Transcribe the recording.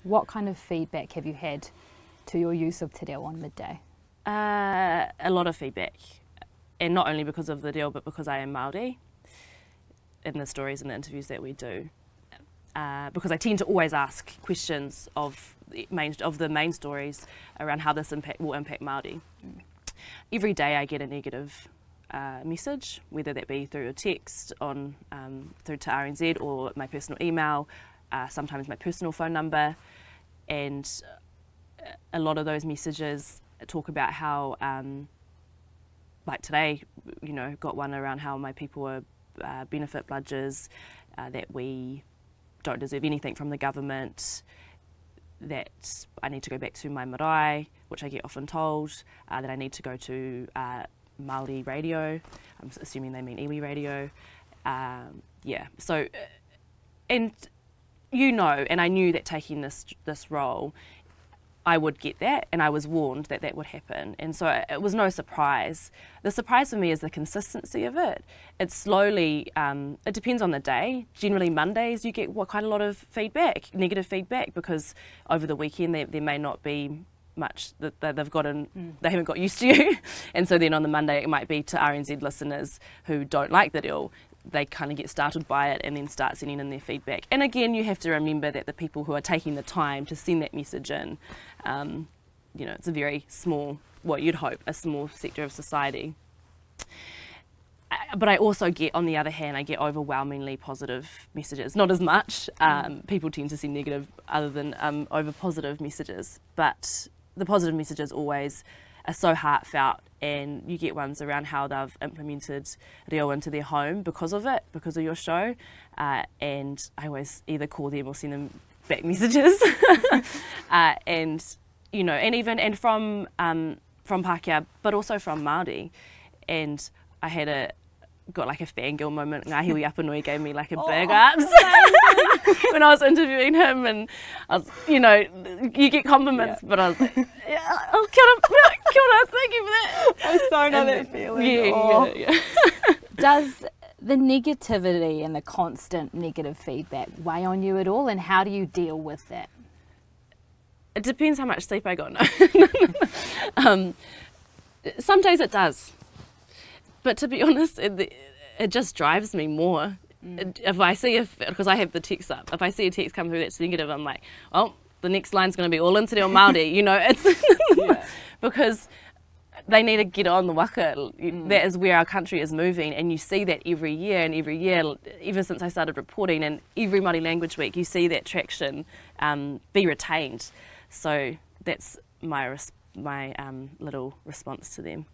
What kind of feedback have you had to your use of te reo on Midday? A lot of feedback, and not only because of the reo, but because I am Māori in the stories and the interviews that we do. Because I tend to always ask questions of the main stories around how this will impact Māori. Every day I get a negative message, whether that be through a text through to RNZ or my personal email, sometimes my personal phone number, and a lot of those messages talk about how, like today, got one around how my people are benefit bludgers, that we don't deserve anything from the government, that I need to go back to my marae, which I get often told, that I need to go to Māori radio. I'm assuming they mean iwi radio. Yeah, so, and and I knew that taking this role, I would get that, and I was warned that that would happen, and so it was no surprise. The surprise for me is the consistency of it. It's slowly, it depends on the day. Generally Mondays you get quite a lot of feedback, negative feedback, because over the weekend there may not be much that they haven't got used to you, and so then on the Monday it might be to RNZ listeners who don't like the reo. They kind of get started by it and then start sending in their feedback. And again, you have to remember that the people who are taking the time to send that message in, it's a very small, what you'd hope, a small sector of society. But I also get, on the other hand, I get overwhelmingly positive messages. Not as much. People tend to send negative other than over positive messages. But the positive messages always are so heartfelt, and you get ones around how they've implemented reo into their home because of it, because of your show, and I always either call them or send them back messages, and from Pākehā, but also from Māori. And I got like a fangirl moment. Ngāhi Apanui gave me like a big ups when I was interviewing him, and I was, you get compliments, but I was like, oh, kia ora, thank you for that. I so know that feeling. Yeah. Does the negativity and the constant negative feedback weigh on you at all, and how do you deal with that? It depends how much sleep I got. Some days it does. But to be honest, it just drives me more. If I see because I have the text up, if I see a text come through that's negative, I'm like, oh, the next line's going to be all in te reo Māori, it's because they need to get on the waka. That is where our country is moving, and you see that every year, ever since I started reporting, and every Māori Language Week, you see that traction be retained. So that's my little response to them.